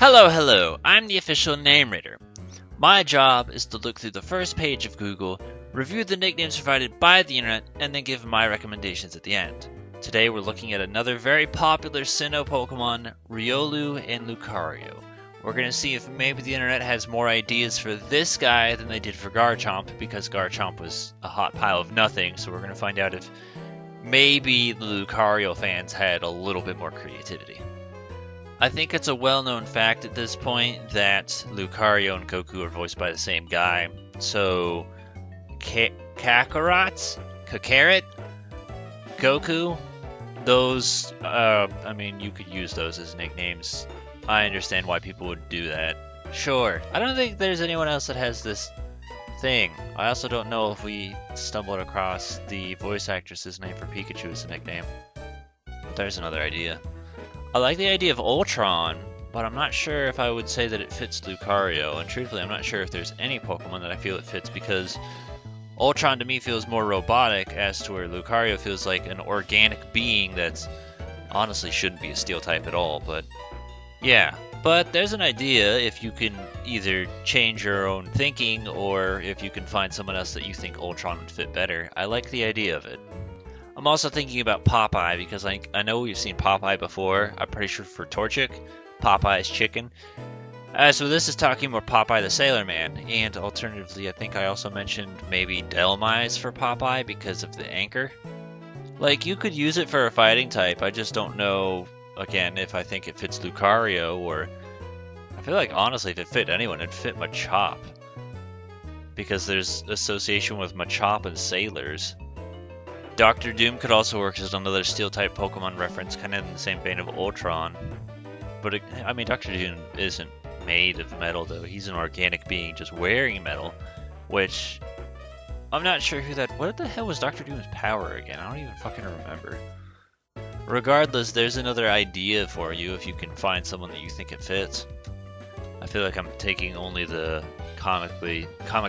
Hello, I'm the official name reader. My job is to look through the first page of Google, review the nicknames provided by the internet, and then give my recommendations at the end. Today we're looking at another very popular Sinnoh Pokemon, Riolu and Lucario. We're going to see if maybe the internet has more ideas for this guy than they did for Garchomp, because Garchomp was a hot pile of nothing, so we're going to find out if maybe the Lucario fans had a little bit more creativity. I think it's a well-known fact at this point that Lucario and Goku are voiced by the same guy. So, Kakarot, Goku, those, you could use those as nicknames. I understand why people would do that. Sure. I don't think there's anyone else that has this thing. I also don't know if we stumbled across the voice actress's name for Pikachu as a nickname. There's another idea. I like the idea of Ultron, but I'm not sure if I would say that it fits Lucario, and truthfully I'm not sure if there's any Pokemon that I feel it fits, because Ultron to me feels more robotic, as to where Lucario feels like an organic being that honestly shouldn't be a steel type at all, but yeah. But there's an idea if you can either change your own thinking, or if you can find someone else that you think Ultron would fit better. I like the idea of it. I'm also thinking about Popeye, because I know we've seen Popeye before. I'm pretty sure for Torchic, Popeye's chicken. So this is talking about Popeye the Sailor Man, and alternatively I think I also mentioned maybe Delmise for Popeye because of the anchor. Like, you could use it for a fighting type, I just don't know, again, if I think it fits Lucario, or I feel like honestly if it fit anyone, it'd fit Machop. Because there's association with Machop and sailors. Dr. Doom could also work as another Steel-type Pokemon reference, kind of in the same vein of Ultron. But, Dr. Doom isn't made of metal, though. He's an organic being just wearing metal, which I'm not sure who that... What the hell was Dr. Doom's power again? I don't even fucking remember. Regardless, there's another idea for you if you can find someone that you think it fits. I feel like I'm taking only the comic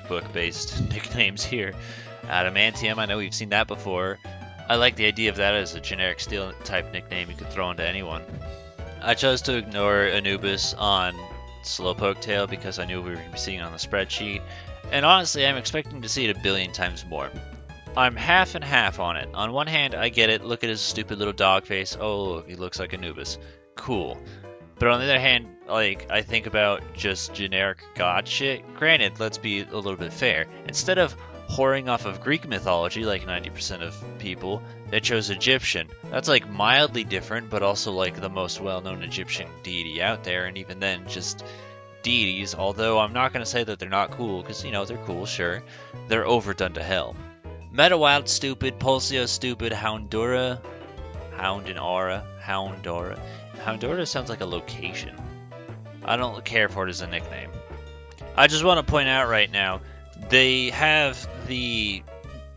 book-based nicknames here. Adamantium, I know we've seen that before. I like the idea of that as a generic steel-type nickname you could throw into anyone. I chose to ignore Anubis on Slowpoke Tail because I knew we were going to be seeing it on the spreadsheet, and honestly I'm expecting to see it a billion times more. I'm half and half on it. On one hand, I get it, look at his stupid little dog face, oh look, he looks like Anubis. Cool. But on the other hand, I think about just generic god shit. Granted, let's be a little bit fair. Instead of whoring off of Greek mythology, like 90% of people, they chose Egyptian. That's mildly different, but also the most well-known Egyptian deity out there, and even then, just deities, although I'm not going to say that they're not cool, because, they're cool, sure. They're overdone to hell. Metawild stupid, Pulsio stupid, Houndoura sounds like a location. I don't care for it as a nickname. I just want to point out right now, they have the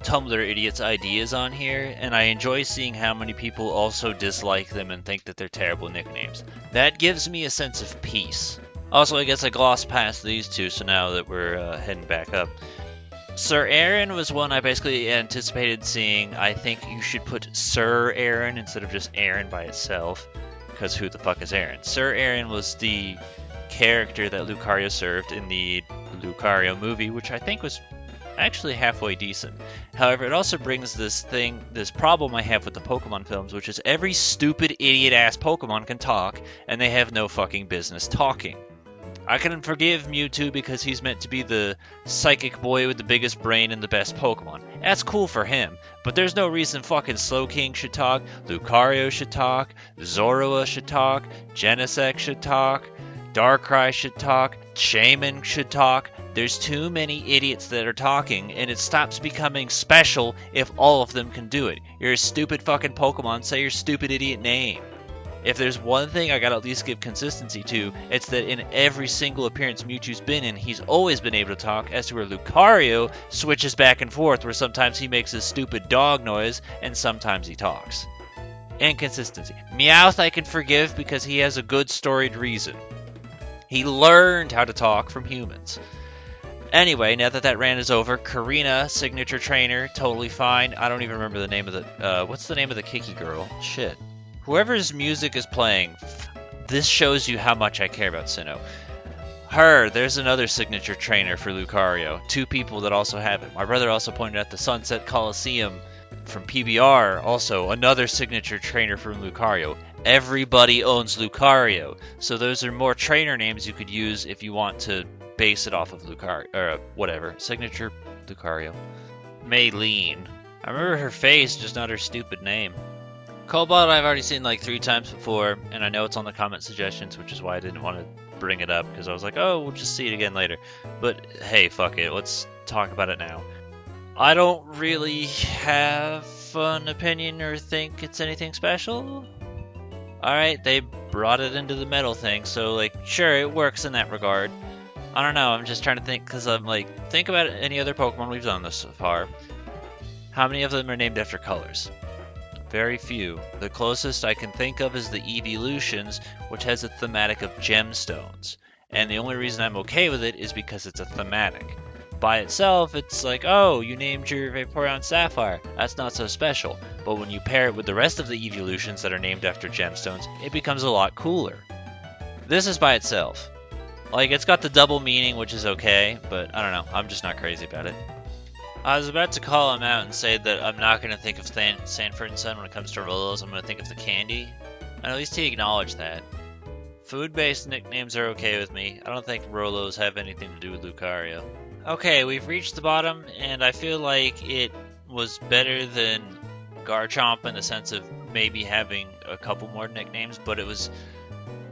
Tumblr idiots ideas on here, and I enjoy seeing how many people also dislike them and think that they're terrible nicknames. That gives me a sense of peace. Also, I guess I glossed past these two, so now that we're heading back up. Sir Aaron was one I basically anticipated seeing. I think you should put Sir Aaron instead of just Aaron by itself, because who the fuck is Aaron? Sir Aaron was the character that Lucario served in the Lucario movie, which I think was actually halfway decent. However, it also brings this problem I have with the Pokemon films, which is every stupid idiot-ass Pokemon can talk, and they have no fucking business talking. I can forgive Mewtwo because he's meant to be the psychic boy with the biggest brain and the best Pokemon. That's cool for him, but there's no reason fucking Slowking should talk, Lucario should talk, Zorua should talk, Genesect should talk, Darkrai should talk, Shaman should talk. There's too many idiots that are talking, and it stops becoming special if all of them can do it. You're a stupid fucking Pokemon, say your stupid idiot name. If there's one thing I gotta at least give consistency to, it's that in every single appearance Mewtwo's been in, he's always been able to talk, as to where Lucario switches back and forth, where sometimes he makes his stupid dog noise, and sometimes he talks. And consistency. Meowth I can forgive because he has a good storied reason. He learned how to talk from humans. Anyway, now that that rant is over, Karina, signature trainer, totally fine. I don't even remember the name of the... what's the name of the Kiki girl? Shit. Whoever's music is playing, This shows you how much I care about Sinnoh. There's another signature trainer for Lucario. 2 people that also have it. My brother also pointed out the Sunset Coliseum from PBR, also another signature trainer from Lucario. Everybody owns Lucario, so those are more trainer names you could use if you want to base it off of Lucario, or whatever. Signature Lucario. Maylene. I remember her face, just not her stupid name. Cobalt I've already seen like 3 times before, and I know it's on the comment suggestions, which is why I didn't want to bring it up, because I was like, oh, we'll just see it again later. But hey, fuck it, let's talk about it now. I don't really have an opinion or think it's anything special. Alright, they brought it into the metal thing, so like, sure, it works in that regard. I don't know, I'm just trying to think, because I'm like, think about any other Pokemon we've done this so far. How many of them are named after colors? Very few. The closest I can think of is the Evolutions, which has a thematic of gemstones. And the only reason I'm okay with it is because it's a thematic. By itself, it's like, oh, you named your Vaporeon Sapphire. That's not so special. But when you pair it with the rest of the Evolutions that are named after gemstones, it becomes a lot cooler. This is by itself. Like, it's got the double meaning, which is okay, but I don't know. I'm just not crazy about it. I was about to call him out and say that I'm not going to think of Sanford and Son when it comes to Rolos. I'm going to think of the candy. And at least he acknowledged that. Food-based nicknames are okay with me. I don't think Rolos have anything to do with Lucario. Okay, we've reached the bottom, and I feel like it was better than Garchomp in the sense of maybe having a couple more nicknames, but it was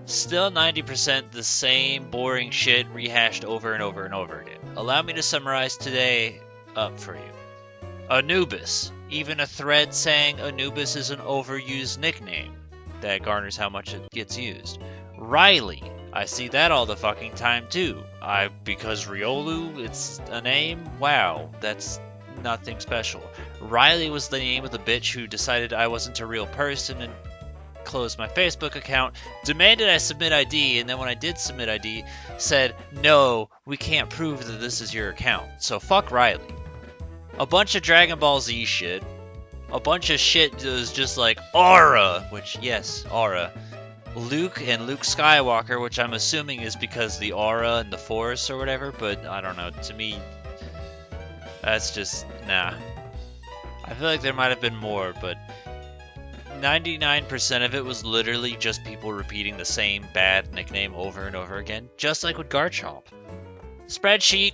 still 90% the same boring shit rehashed over and over and over again. Allow me to summarize today up for you. Anubis. Even a thread saying Anubis is an overused nickname. That garners how much it gets used. Riley. I see that all the fucking time too. Because Riolu, it's a name? Wow, that's nothing special. Riley was the name of the bitch who decided I wasn't a real person and closed my Facebook account, demanded I submit ID, and then when I did submit ID, said, no, we can't prove that this is your account. So fuck Riley. A bunch of Dragon Ball Z shit. A bunch of shit that was just like Aura, which, yes, Aura. Luke and Luke Skywalker, which I'm assuming is because the aura and the force or whatever, but I don't know. To me, that's just, nah. I feel like there might have been more, but 99% of it was literally just people repeating the same bad nickname over and over again, just like with Garchomp. Spreadsheet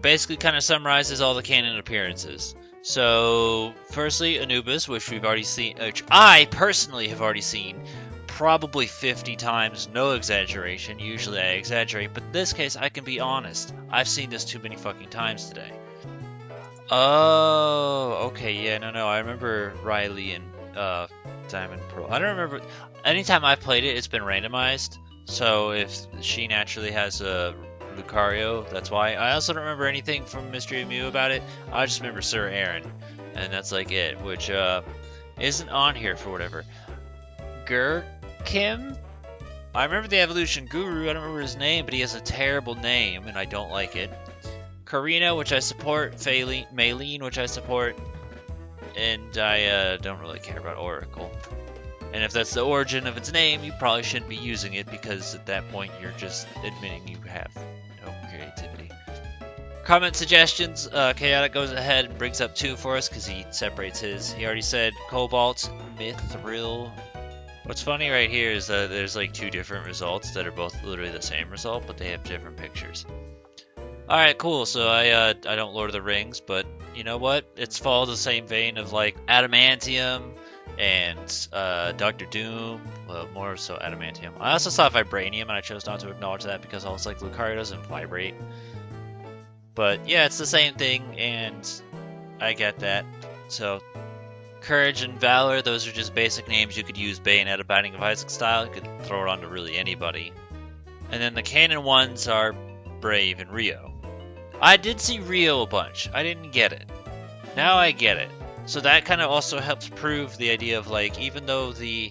basically kind of summarizes all the canon appearances. So, firstly, Anubis, which we've already seen, which I personally have already seen probably 50 times, no exaggeration. Usually I exaggerate, but in this case I can be honest. I've seen this too many fucking times today. Oh, okay, yeah, no, I remember Riley and Diamond Pearl. I don't remember. Anytime I've played it, it's been randomized. So if she naturally has a Lucario, that's why. I also don't remember anything from Mystery of Mew about it. I just remember Sir Aaron, and that's like it, which isn't on here for whatever. Kim? I remember the evolution guru, I don't remember his name, but he has a terrible name, and I don't like it. Karina, which I support. Maylene, which I support. And I don't really care about Oracle. And if that's the origin of its name, you probably shouldn't be using it, because at that point you're just admitting you have no creativity. Comment suggestions. Chaotic goes ahead and brings up 2 for us, because he separates his. He already said Cobalt, Mithril. What's funny right here is that there's like 2 different results that are both literally the same result, but they have different pictures. Alright, cool. So I don't Lord of the Rings, but you know what? It's follows the same vein of like Adamantium and Dr. Doom. Well, more so Adamantium. I also saw Vibranium, and I chose not to acknowledge that because I was like, Lucario doesn't vibrate. But yeah, it's the same thing, and I get that. So Courage and Valor, those are just basic names you could use Bayonetta Binding of Isaac style. You could throw it onto really anybody. And then the canon ones are Brave and Rio. I did see Rio a bunch. I didn't get it. Now I get it. So that kind of also helps prove the idea of like, even though the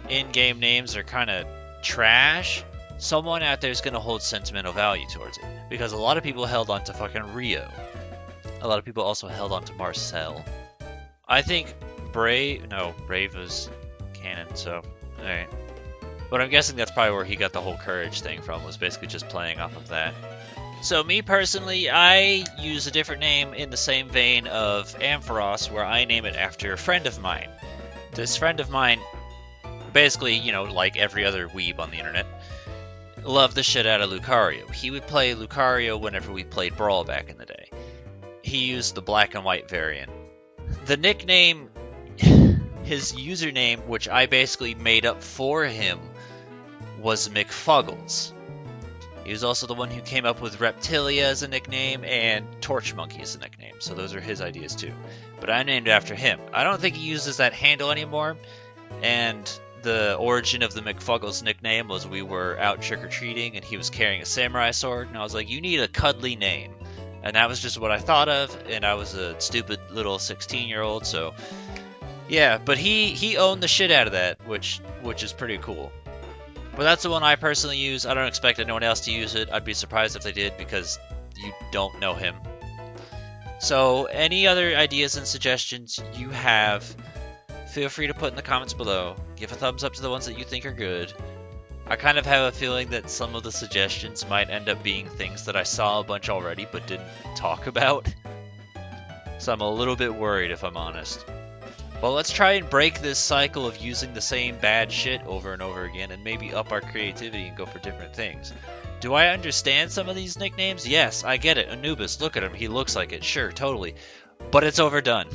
in-game names are kind of trash, someone out there is going to hold sentimental value towards it. Because a lot of people held on to fucking Rio. A lot of people also held on to Marcel. I think Brave is canon, so alright. But I'm guessing that's probably where he got the whole courage thing from, was basically just playing off of that. So me personally, I use a different name in the same vein of Ampharos, where I name it after a friend of mine. This friend of mine, basically, you know, like every other weeb on the internet, loved the shit out of Lucario. He would play Lucario whenever we played Brawl back in the day. He used the black and white variant. The nickname, his username, which I basically made up for him, was McFuggles. He was also the one who came up with Reptilia as a nickname and Torch Monkey as a nickname, so those are his ideas too. But I named it after him. I don't think he uses that handle anymore, and the origin of the McFuggles nickname was we were out trick-or-treating and he was carrying a samurai sword, and I was like, you need a cuddly name. And that was just what I thought of, and I was a stupid little 16-year-old, so yeah, but he owned the shit out of that, which is pretty cool. But that's the one I personally use. I don't expect anyone else to use it. I'd be surprised if they did, because you don't know him. So any other ideas and suggestions you have, feel free to put in the comments below. Give a thumbs up to the ones that you think are good. I kind of have a feeling that some of the suggestions might end up being things that I saw a bunch already but didn't talk about. So I'm a little bit worried, if I'm honest. Well, let's try and break this cycle of using the same bad shit over and over again and maybe up our creativity and go for different things. Do I understand some of these nicknames? Yes, I get it. Anubis, look at him. He looks like it. Sure, totally. But it's overdone.